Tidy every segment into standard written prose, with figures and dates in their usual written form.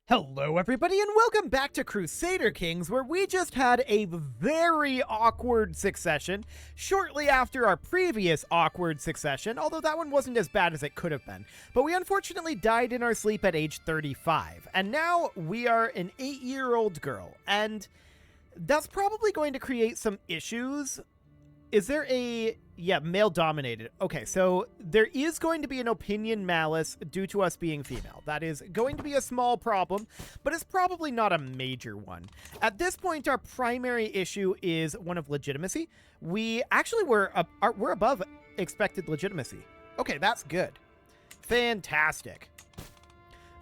Hello everybody and welcome back to Crusader Kings, where we just had a very awkward succession shortly after our previous awkward succession, although that one wasn't as bad as it could have been. But we unfortunately died in our sleep at age 35, and now we are an 8-year-old girl, and that's probably going to create some issues. Is there a... Yeah, male-dominated. Okay, so there is going to be an opinion malice due to us being female. That is going to be a small problem, but it's probably not a major one. At this point, our primary issue is one of legitimacy. We actually we're above expected legitimacy. Okay, that's good. Fantastic.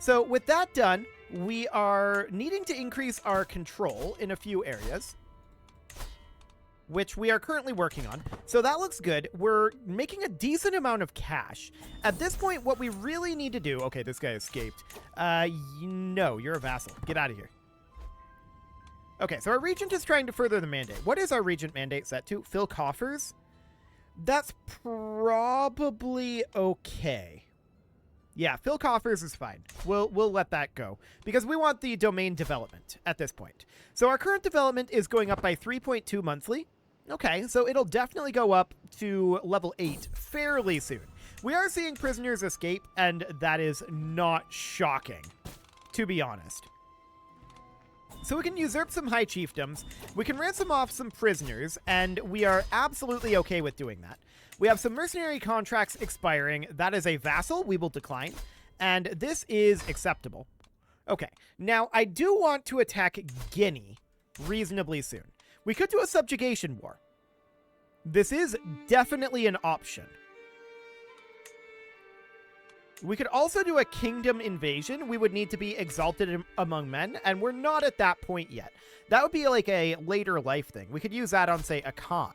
So with that done, we are needing to increase our control in a few areas, which we are currently working on. So that looks good. We're making a decent amount of cash. At this point, what we really need to do... Okay, this guy escaped. No, you're a vassal. Get out of here. Okay, so our regent is trying to further the mandate. What is our regent mandate set to? Fill coffers? That's probably okay. Yeah, fill coffers is fine. We'll let that go because we want the domain development at this point. So our current development is going up by 3.2 monthly. Okay, so it'll definitely go up to level 8 fairly soon. We are seeing prisoners escape, and that is not shocking, to be honest. So we can usurp some high chiefdoms, we can ransom off some prisoners, and we are absolutely okay with doing that. We have some mercenary contracts expiring. That is a vassal. We will decline. And this is acceptable. Okay. Now, I do want to attack Guinea reasonably soon. We could do a subjugation war. This is definitely an option. We could also do a kingdom invasion. We would need to be exalted among men, and we're not at that point yet. That would be like a later life thing. We could use that on, say, a Khan.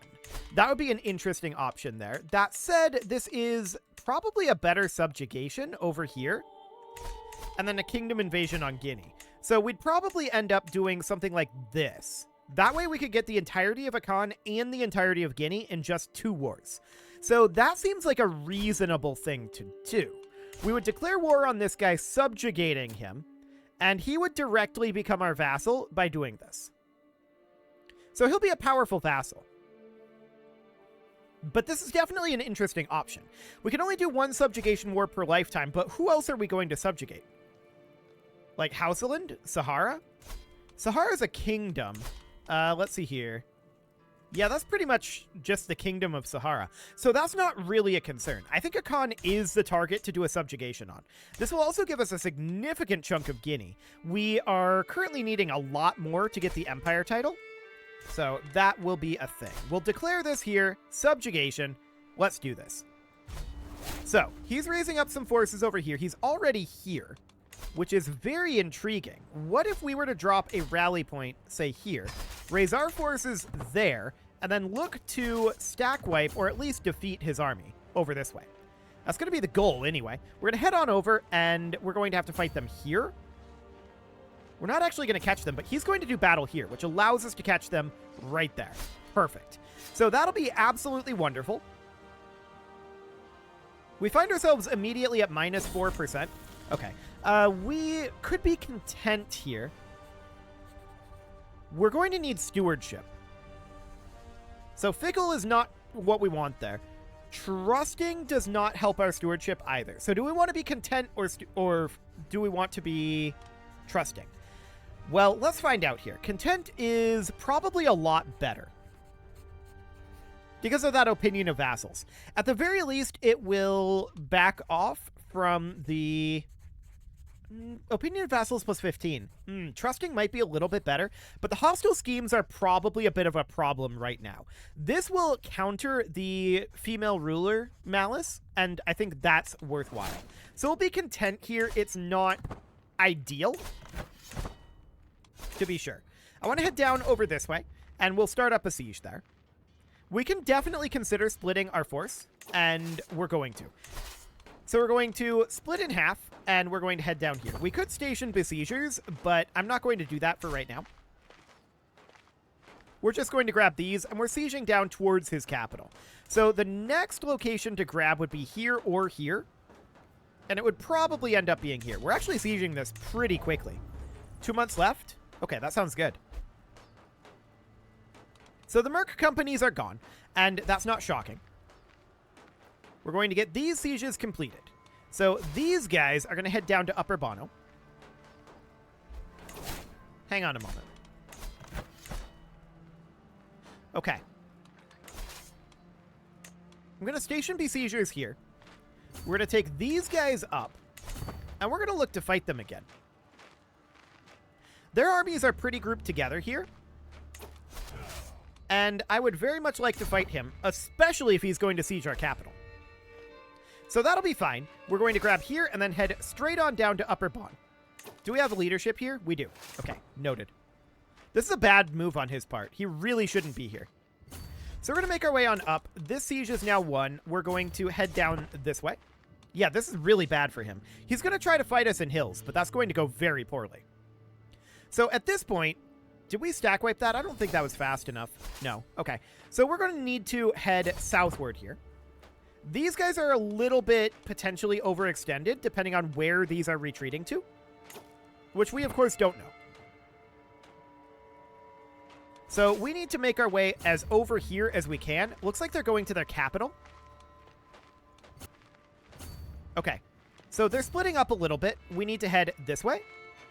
That would be an interesting option there. That said, this is probably a better subjugation over here, and then a kingdom invasion on Guinea. So we'd probably end up doing something like this. That way we could get the entirety of Akan and the entirety of Guinea in just 2 wars. So that seems like a reasonable thing to do. We would declare war on this guy, subjugating him, and he would directly become our vassal by doing this. So he'll be a powerful vassal. But this is definitely an interesting option. We can only do 1 subjugation war per lifetime, but who else are we going to subjugate? Like Hausaland? Sahara? Sahara is a kingdom. Let's see here. Yeah, that's pretty much just the kingdom of Sahara. So that's not really a concern. I think Akan is the target to do a subjugation on. This will also give us a significant chunk of Guinea. We are currently needing a lot more to get the empire title. So that will be a thing. We'll declare this here. Subjugation. Let's do this. So he's raising up some forces over here. He's already here, which is very intriguing. What if we were to drop a rally point, say here, raise our forces there, and then look to stack wipe or at least defeat his army over this way? That's going to be the goal anyway. We're going to head on over, and we're going to have to fight them here. We're not actually going to catch them, but he's going to do battle here, which allows us to catch them right there. Perfect. So that'll be absolutely wonderful. We find ourselves immediately at minus 4%. Okay. We could be content here. We're going to need stewardship. So fickle is not what we want there. Trusting does not help our stewardship either. So do we want to be content or do we want to be trusting? Well, let's find out here. Content is probably a lot better because of that opinion of vassals. At the very least, it will back off from the... Opinion of vassals plus 15. Trusting might be a little bit better, but the hostile schemes are probably a bit of a problem right now. This will counter the female ruler malice, and I think that's worthwhile. So we'll be content here. It's not ideal, to be sure. I want to head down over this way, and we'll start up a siege there. We can definitely consider splitting our force, and we're going to. So we're going to split in half, and we're going to head down here. We could station besiegers, but I'm not going to do that for right now. We're just going to grab these, and we're sieging down towards his capital. So the next location to grab would be here or here, and it would probably end up being here. We're actually sieging this pretty quickly. 2 months left? Okay, that sounds good. So the Merc companies are gone, and that's not shocking. We're going to get these sieges completed. So these guys are going to head down to Upper Bono. Hang on a moment. Okay. I'm going to station besiegers here. We're going to take these guys up, and we're going to look to fight them again. Their armies are pretty grouped together here. And I would very much like to fight him, especially if he's going to siege our capital. So that'll be fine. We're going to grab here and then head straight on down to Upper Bon. Do we have leadership here? We do. Okay, noted. This is a bad move on his part. He really shouldn't be here. So we're going to make our way on up. This siege is now won. We're going to head down this way. Yeah, this is really bad for him. He's going to try to fight us in hills, but that's going to go very poorly. So at this point, did we stack wipe that? I don't think that was fast enough. No. Okay. So we're going to need to head southward here. These guys are a little bit potentially overextended, depending on where these are retreating to, which we, of course, don't know. So we need to make our way as over here as we can. Looks like they're going to their capital. Okay. So they're splitting up a little bit. We need to head this way.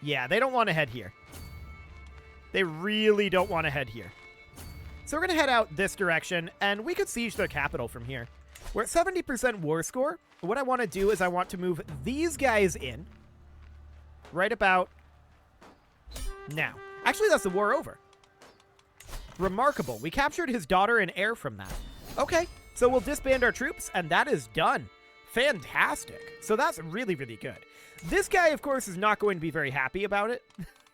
Yeah, they don't want to head here. They really don't want to head here. So we're going to head out this direction, and we could siege their capital from here. We're at 70% war score. What I want to do is I want to move these guys in right about now. Actually, that's the war over. Remarkable. We captured his daughter and heir from that. Okay, so we'll disband our troops, and that is done. Fantastic. So that's really, really good. This guy, of course, is not going to be very happy about it.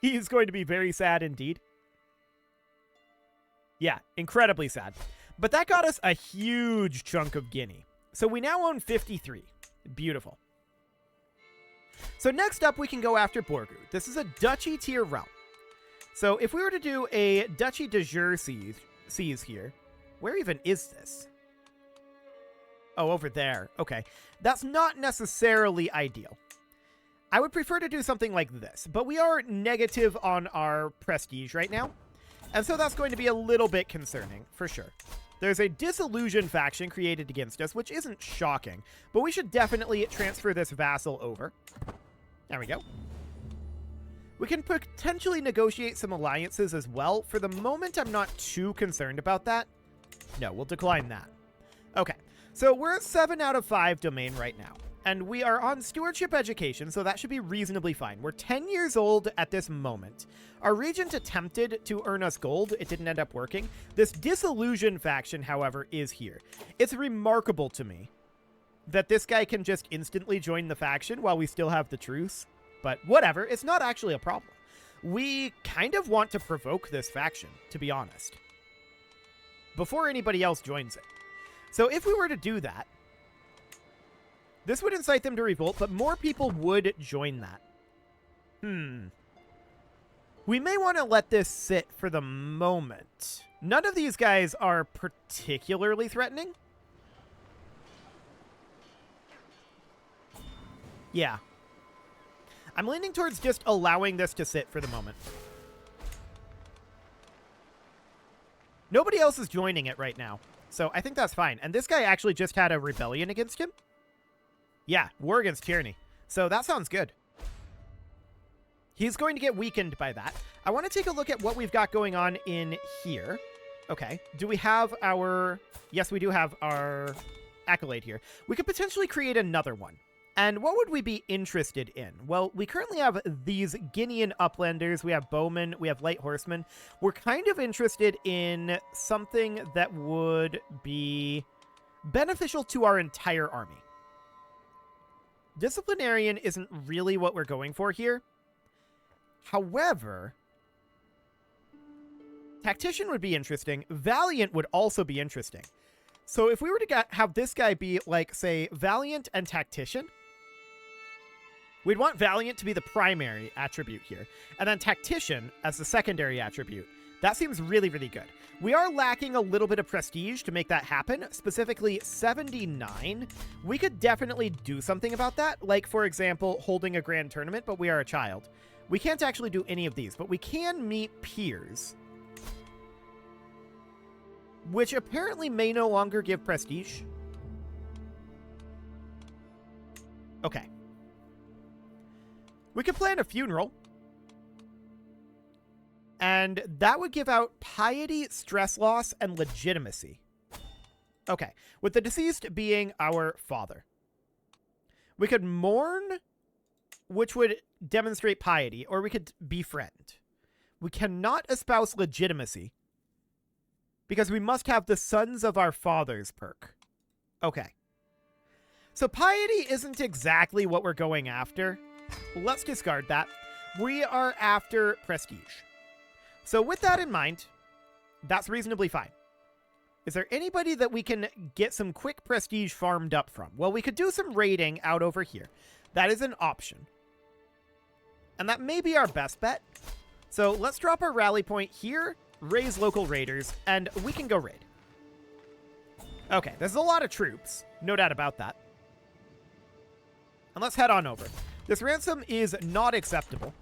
He's going to be very sad indeed. Yeah, incredibly sad. But that got us a huge chunk of Guinea. So we now own 53. Beautiful. So next up, we can go after Borgu. This is a duchy tier realm. So if we were to do a duchy de jure siege here, where even is this? Oh, over there. Okay. That's not necessarily ideal. I would prefer to do something like this, but we are negative on our prestige right now, and so that's going to be a little bit concerning, for sure. There's a disillusion faction created against us, which isn't shocking, but we should definitely transfer this vassal over. There we go. We can potentially negotiate some alliances as well. For the moment, I'm not too concerned about that. No, we'll decline that. Okay, so we're at 7 out of 5 domain right now. And we are on stewardship education, so that should be reasonably fine. We're 10 years old at this moment. Our regent attempted to earn us gold. It didn't end up working. This disillusion faction, however, is here. It's remarkable to me that this guy can just instantly join the faction while we still have the truce. But whatever, it's not actually a problem. We kind of want to provoke this faction, to be honest, before anybody else joins it. So if we were to do that, this would incite them to revolt, but more people would join that. We may want to let this sit for the moment. None of these guys are particularly threatening. Yeah. I'm leaning towards just allowing this to sit for the moment. Nobody else is joining it right now, so I think that's fine. And this guy actually just had a rebellion against him. Yeah, war against tyranny. So that sounds good. He's going to get weakened by that. I want to take a look at what we've got going on in here. Okay. Do we have our... Yes, we do have our accolade here. We could potentially create another one. And what would we be interested in? Well, we currently have these Guinean uplanders. We have bowmen. We have light horsemen. We're kind of interested in something that would be beneficial to our entire army. Disciplinarian isn't really what we're going for here. However, Tactician would be interesting. Valiant would also be interesting. So if we were to have this guy be, like, say, Valiant and Tactician, we'd want Valiant to be the primary attribute here, and then Tactician as the secondary attribute. That seems really, really good. We are lacking a little bit of prestige to make that happen, specifically 79. We could definitely do something about that, like, for example, holding a grand tournament, but we are a child. We can't actually do any of these, but we can meet peers, which apparently may no longer give prestige. Okay. We could plan a funeral. And that would give out piety, stress loss, and legitimacy. Okay. With the deceased being our father. We could mourn, which would demonstrate piety, or we could befriend. We cannot espouse legitimacy, because we must have the sons of our fathers perk. Okay. So piety isn't exactly what we're going after. Let's discard that. We are after prestige. So with that in mind, that's reasonably fine. Is there anybody that we can get some quick prestige farmed up from? Well, we could do some raiding out over here. That is an option. And that may be our best bet. So let's drop our rally point here, raise local raiders, and we can go raid. Okay, there's a lot of troops. No doubt about that. And let's head on over. This ransom is not acceptable.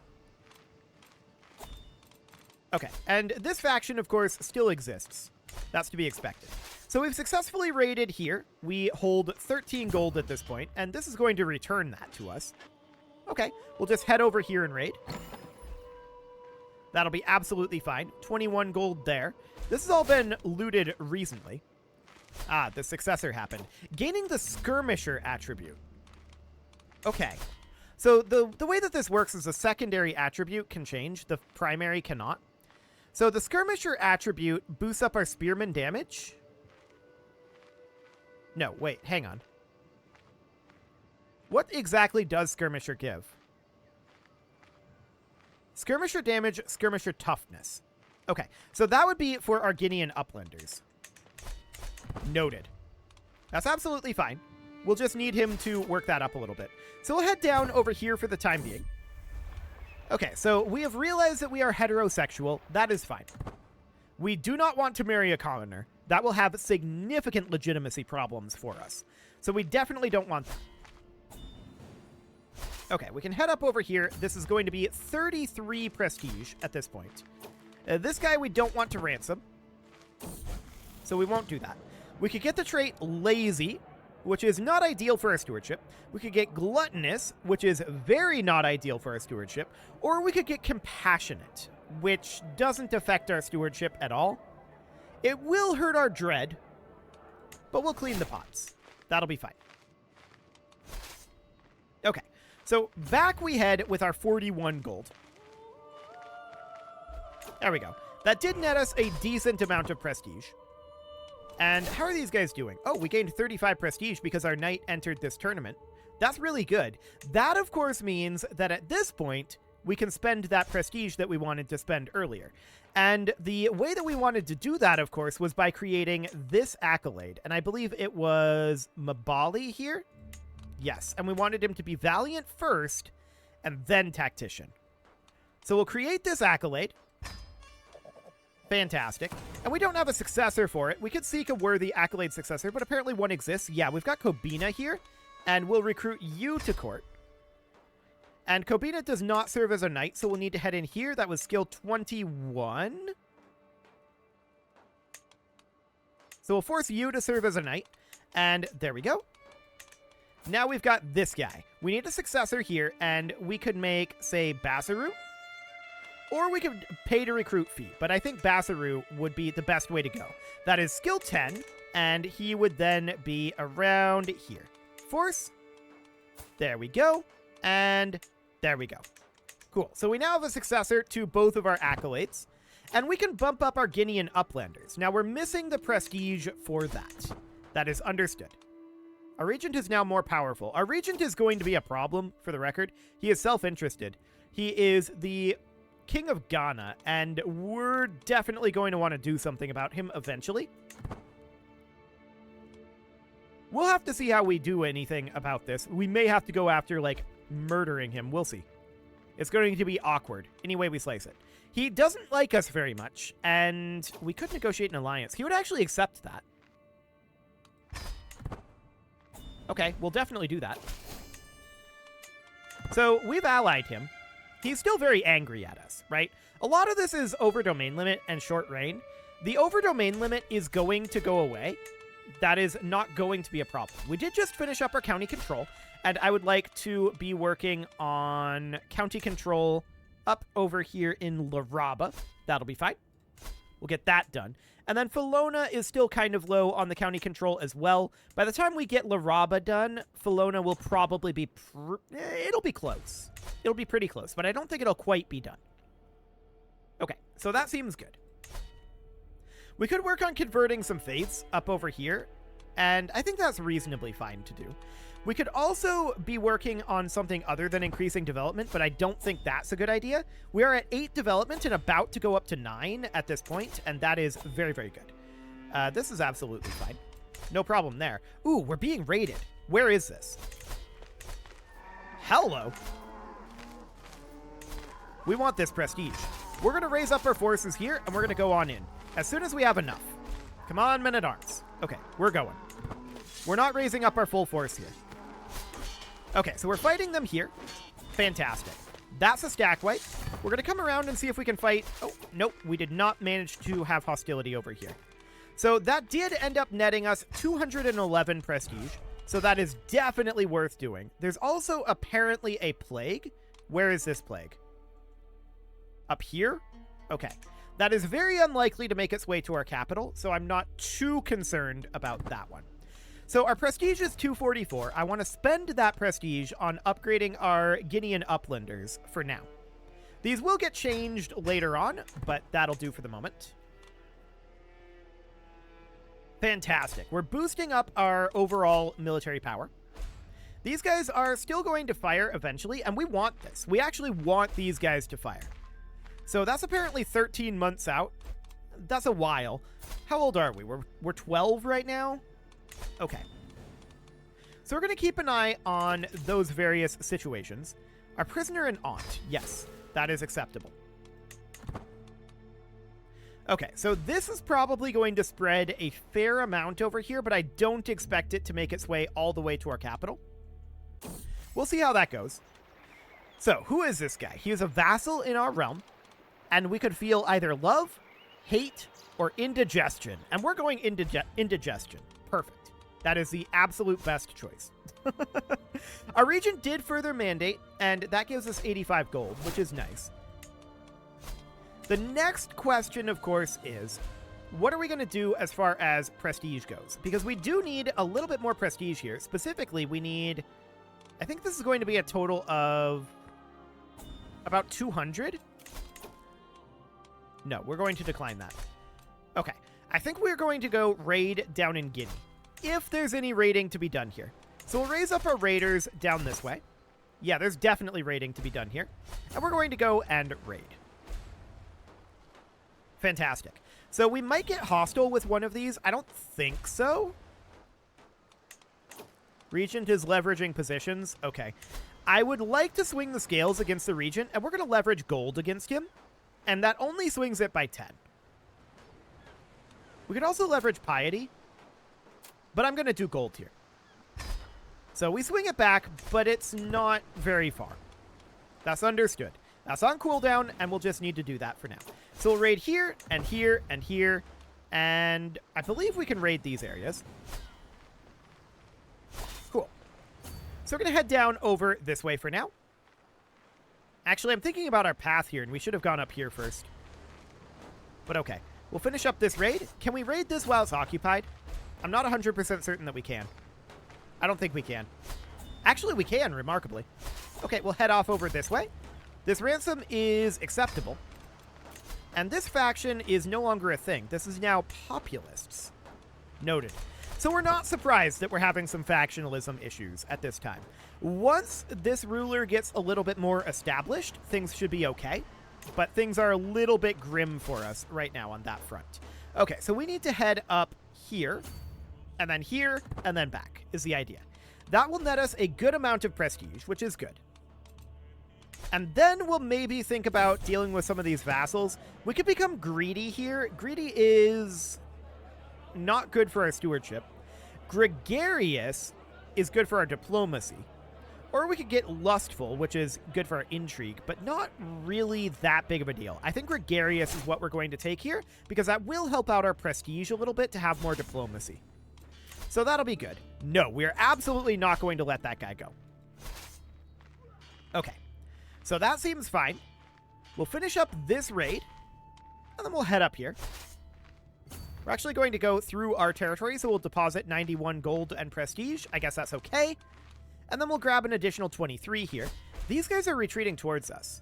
Okay, and this faction, of course, still exists. That's to be expected. So we've successfully raided here. We hold 13 gold at this point, and this is going to return that to us. Okay, we'll just head over here and raid. That'll be absolutely fine. 21 gold there. This has all been looted recently. Ah, the successor happened. Gaining the skirmisher attribute. Okay. So the way that this works is a secondary attribute can change. The primary cannot. So the skirmisher attribute boosts up our spearman damage. No, wait, hang on. What exactly does skirmisher give? Skirmisher damage, skirmisher toughness. Okay, so that would be for our Guinean uplanders. Noted. That's absolutely fine. We'll just need him to work that up a little bit. So we'll head down over here for the time being. Okay, so we have realized that we are heterosexual. That is fine. We do not want to marry a commoner. That will have significant legitimacy problems for us. So we definitely don't want that. Okay, we can head up over here. This is going to be 33 prestige at this point. This guy we don't want to ransom, so we won't do that. We could get the trait lazy, which is not ideal for our stewardship. We could get gluttonous, which is very not ideal for our stewardship. Or we could get compassionate, which doesn't affect our stewardship at all. It will hurt our dread, but we'll clean the pots. That'll be fine. Okay, so back we head with our 41 gold. There we go. That did net us a decent amount of prestige. And how are these guys doing? Oh, we gained 35 prestige because our knight entered this tournament. That's really good. That, of course, means that at this point, we can spend that prestige that we wanted to spend earlier. And the way that we wanted to do that, of course, was by creating this accolade. And I believe it was Mabali here? Yes, and we wanted him to be Valiant first, and then Tactician. So we'll create this accolade. Fantastic. And we don't have a successor for it. We could seek a worthy accolade successor, but apparently one exists. Yeah, we've got Kobina here, and we'll recruit you to court. And Kobina does not serve as a knight, so we'll need to head in here. That was skill 21. So we'll force you to serve as a knight, and there we go. Now we've got this guy. We need a successor here, and we could make, say, Basaru. Or we could pay to recruit fee, but I think Basaru would be the best way to go. That is skill 10, and he would then be around here. Force. There we go. And there we go. Cool. So we now have a successor to both of our accolades, and we can bump up our Guinean uplanders. Now we're missing the prestige for that. That is understood. Our regent is now more powerful. Our regent is going to be a problem, for the record. He is self-interested. He is the King of Ghana, and we're definitely going to want to do something about him eventually. We'll have to see how we do anything about this. We may have to go after, like, murdering him. We'll see. It's going to be awkward, any way we slice it. He doesn't like us very much, and we could negotiate an alliance. He would actually accept that. Okay, we'll definitely do that. So, we've allied him. he's still very angry at us, right? A lot of this is over domain limit and short reign. The over domain limit is going to go away. That is not going to be a problem. We did just finish up our county control, and I would like to be working on county control up over here in Laraba. That'll be fine. We'll get that done. And then Felona is still kind of low on the county control as well. By the time we get Laraba done, Felona will probably be... it'll be close. It'll be pretty close, but I don't think it'll quite be done. Okay, so that seems good. We could work on converting some faiths up over here, and I think that's reasonably fine to do. We could also be working on something other than increasing development, but I don't think that's a good idea. We are at 8 development and about to go up to 9 at this point, and that is very, very good. This is absolutely fine. No problem there. Ooh, we're being raided. Where is this? Hello. We want this prestige. We're going to raise up our forces here, and we're going to go on in as soon as we have enough. Come on, men-at-arms. Okay, we're going. We're not raising up our full force here. Okay, so we're fighting them here. Fantastic. That's a stack wipe. We're going to come around and see if we can fight... Oh, nope, we did not manage to have hostility over here. So that did end up netting us 211 prestige. So that is definitely worth doing. There's also apparently a plague. Where is this plague? Up here? Okay. That is very unlikely to make its way to our capital, so I'm not too concerned about that one. So our prestige is 244. I want to spend that prestige on upgrading our Guinean uplanders for now. These will get changed later on, but that'll do for the moment. Fantastic. We're boosting up our overall military power. These guys are still going to fire eventually, and we want this. We actually want these guys to fire. So that's apparently 13 months out. That's a while. How old are we? We're 12 right now? Okay. So we're going to keep an eye on those various situations. Our prisoner and aunt. Yes, that is acceptable. Okay, so this is probably going to spread a fair amount over here, but I don't expect it to make its way all the way to our capital. We'll see how that goes. So, who is this guy? He is a vassal in our realm, and we could feel either love, hate, or indigestion. And we're going indigestion. Perfect. That is the absolute best choice. Our regent did further mandate, and that gives us 85 gold, which is nice. The next question, of course, is what are we going to do as far as prestige goes? Because we do need a little bit more prestige here. Specifically, we need... I think this is going to be a total of about 200. No, we're going to decline that. Okay. I think we're going to go raid down in Guinea, if there's any raiding to be done here. So we'll raise up our raiders down this way. Yeah, there's definitely raiding to be done here. And we're going to go and raid. Fantastic. So we might get hostile with one of these. I don't think so. Regent is leveraging positions. Okay. I would like to swing the scales against the Regent, and we're going to leverage gold against him. And that only swings it by 10. We could also leverage piety, but I'm going to do gold here. So we swing it back, but it's not very far. That's understood. That's on cooldown, and we'll just need to do that for now. So we'll raid here, and here, and here, and I believe we can raid these areas. Cool. So we're going to head down over this way for now. Actually, I'm thinking about our path here, and we should have gone up here first. But okay. We'll finish up this raid. Can we raid this while it's occupied? I'm not 100% certain that we can. I don't think we can. Actually, we can, remarkably. Okay, we'll head off over this way. This ransom is acceptable. And this faction is no longer a thing. This is now populists. Noted. So we're not surprised that we're having some factionalism issues at this time. Once this ruler gets a little bit more established, things should be okay. But things are a little bit grim for us right now on that front. Okay, so we need to head up here, and then back is the idea. That will net us a good amount of prestige, which is good. And then we'll maybe think about dealing with some of these vassals. We could become greedy here. Greedy is not good for our stewardship. Gregarious is good for our diplomacy. Or we could get Lustful, which is good for our intrigue, but not really that big of a deal. I think Gregarious is what we're going to take here, because that will help out our prestige a little bit to have more diplomacy. So that'll be good. No, we're absolutely not going to let that guy go. Okay, so that seems fine. We'll finish up this raid, and then we'll head up here. We're actually going to go through our territory, so we'll deposit 91 gold and prestige. I guess that's okay. And then we'll grab an additional 23 here. These guys are retreating towards us.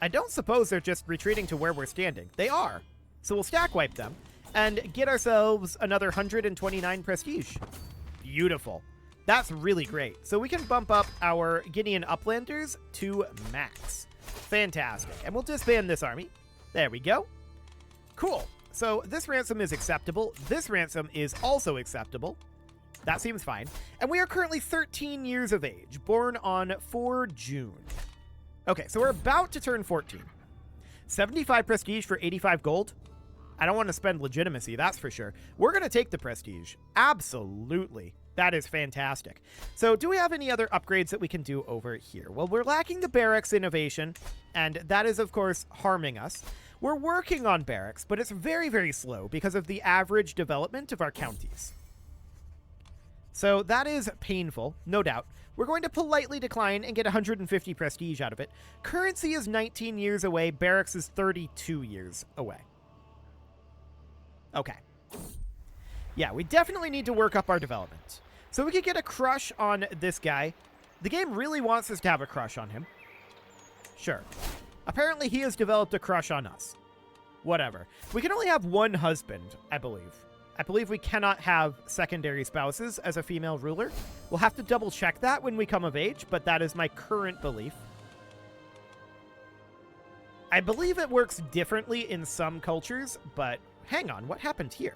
I don't suppose they're just retreating to where we're standing. They are. So we'll stack wipe them and get ourselves another 129 prestige. Beautiful. That's really great. So we can bump up our Guinean Uplanders to max. Fantastic. And we'll disband this army. There we go. Cool. So this ransom is acceptable. This ransom is also acceptable. That seems fine. And we are currently 13 years of age, born on 4 June. Okay, so we're about to turn 14. 75 prestige for 85 gold. I don't want to spend legitimacy, that's for sure. We're going to take the prestige. Absolutely. That is fantastic. So do we have any other upgrades that we can do over here? Well, we're lacking the barracks innovation, and that is, of course, harming us. We're working on barracks, but it's very, very slow because of the average development of our counties. So that is painful, no doubt. We're going to politely decline and get 150 prestige out of it. Currency is 19 years away. Barracks is 32 years away. Okay. Yeah, we definitely need to work up our development. So we could get a crush on this guy. The game really wants us to have a crush on him. Sure. Apparently he has developed a crush on us. Whatever. We can only have one husband, I believe. I believe we cannot have secondary spouses as a female ruler. We'll have to double check that when we come of age, but that is my current belief. I believe it works differently in some cultures, but hang on, what happened here?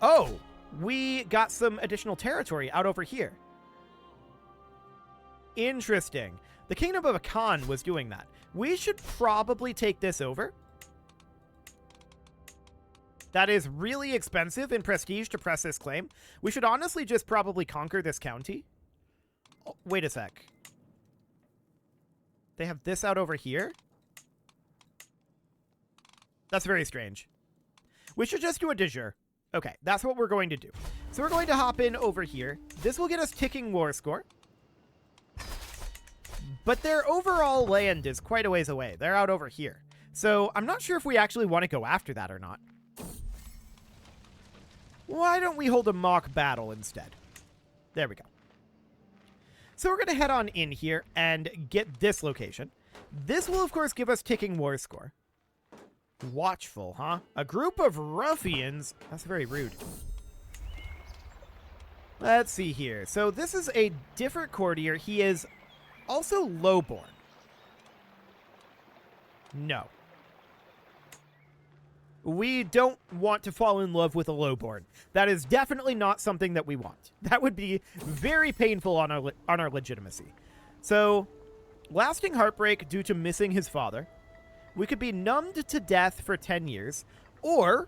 Oh, we got some additional territory out over here. Interesting. The Kingdom of Akan was doing that. We should probably take this over. That is really expensive in prestige to press this claim. We should honestly just probably conquer this county. Oh, wait a sec. They have this out over here? That's very strange. We should just do a de jure. Okay, that's what we're going to do. So we're going to hop in over here. This will get us ticking war score. But their overall land is quite a ways away. They're out over here. So I'm not sure if we actually want to go after that or not. Why don't we hold a mock battle instead? There we go. So we're going to head on in here and get this location. This will, of course, give us ticking war score. Watchful, huh? A group of ruffians? That's very rude. Let's see here. So this is a different courtier. He is also lowborn. No. We don't want to fall in love with a lowborn. That is definitely not something that we want. That would be very painful on our legitimacy. So, lasting heartbreak due to missing his father. We could be numbed to death for 10 years, or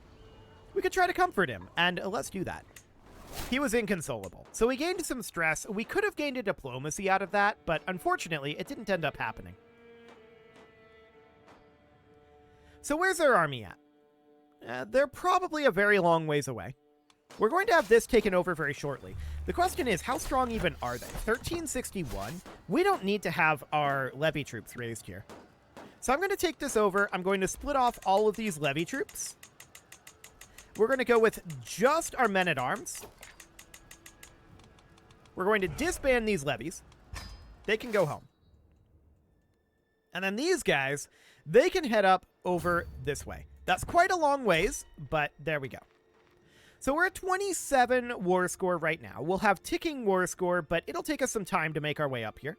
we could try to comfort him, and let's do that. He was inconsolable, so we gained some stress. We could have gained a diplomacy out of that, but unfortunately, it didn't end up happening. So where's our army at? They're probably a very long ways away. We're going to have this taken over very shortly. The question is, how strong even are they? 1361? We don't need to have our levy troops raised here. So I'm going to take this over. I'm going to split off all of these levy troops. We're going to go with just our men-at-arms. We're going to disband these levies. They can go home. And then these guys, they can head up over this way. That's quite a long ways, but there we go. So we're at 27 war score right now. We'll have ticking war score, but it'll take us some time to make our way up here.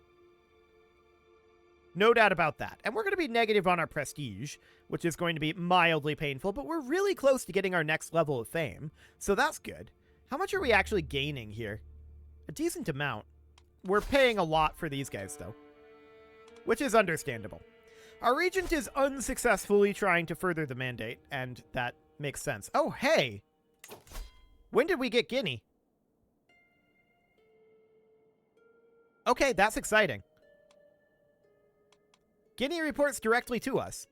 No doubt about that. And we're going to be negative on our prestige, which is going to be mildly painful, but we're really close to getting our next level of fame, so that's good. How much are we actually gaining here? A decent amount. We're paying a lot for these guys, though, which is understandable. Our regent is unsuccessfully trying to further the mandate, and that makes sense. Oh, hey! When did we get Guinea? Okay, that's exciting. Guinea reports directly to us.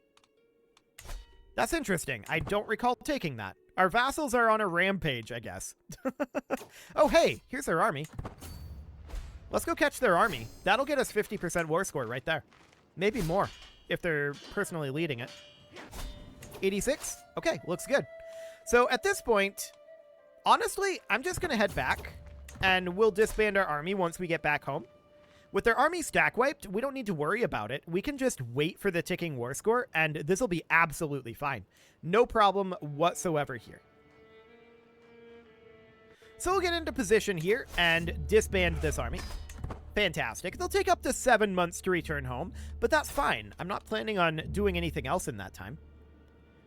That's interesting. I don't recall taking that. Our vassals are on a rampage, I guess. Oh, hey, here's their army. Let's go catch their army. That'll get us 50% war score right there. Maybe more, if they're personally leading it. 86? Okay, looks good. So at this point, honestly, I'm just going to head back, and we'll disband our army once we get back home. With their army stack wiped, we don't need to worry about it. We can just wait for the ticking war score, and this will be absolutely fine. No problem whatsoever here. So we'll get into position here and disband this army. Fantastic. They'll take up to 7 months to return home, but that's fine. I'm not planning on doing anything else in that time.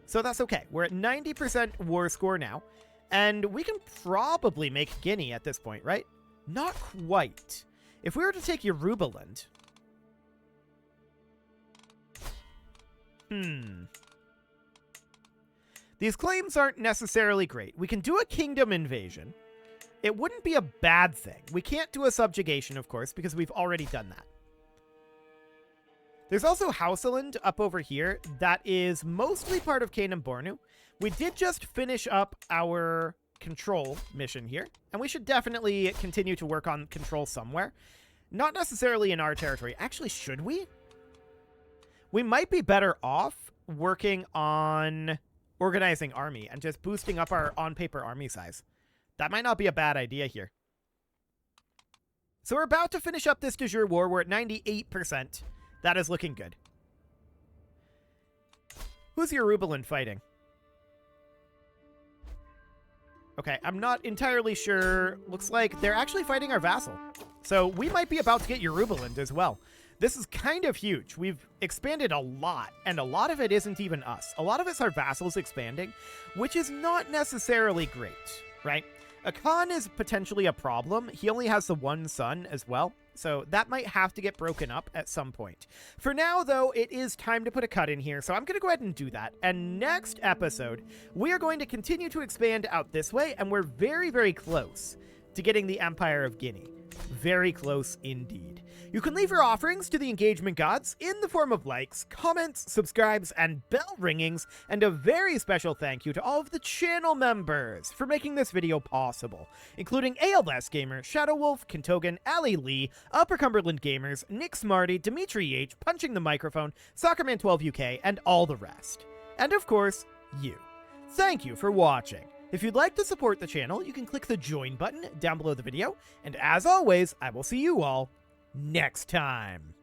So that's okay. We're at 90% war score now, and we can probably make Guinea at this point, right? Not quite. If we were to take Yorubaland... These claims aren't necessarily great. We can do a kingdom invasion. It wouldn't be a bad thing. We can't do a subjugation, of course, because we've already done that. There's also Hausaland up over here that is mostly part of Kanem Bornu. We did just finish up our control mission here, and we should definitely continue to work on control somewhere. Not necessarily in our territory. Actually, should we? We might be better off working on organizing army and just boosting up our on-paper army size. That might not be a bad idea here. So we're about to finish up this de jure war. We're at 98%. That is looking good. Who's Yorubaland fighting? Okay, I'm not entirely sure. Looks like they're actually fighting our vassal. So we might be about to get Yorubaland as well. This is kind of huge. We've expanded a lot, and a lot of it isn't even us. A lot of it's our vassals expanding, which is not necessarily great, right? A Khan is potentially a problem. He only has the one son as well, so that might have to get broken up at some point. For now, though, it is time to put a cut in here, so I'm going to go ahead and do that. And next episode, we are going to continue to expand out this way, and we're very, very close to getting the Empire of Guinea. Very close indeed. You can leave your offerings to the engagement gods in the form of likes, comments, subscribes, and bell ringings, and a very special thank you to all of the channel members for making this video possible, including ALS Gamer, Shadow Wolf, Kintogan, Ali Lee, Upper Cumberland Gamers, Nick Smarty, Dimitri H, Punching the Microphone, Soccerman12 UK, and all the rest. And of course, you. Thank you for watching. If you'd like to support the channel, you can click the join button down below the video, and as always, I will see you all next time.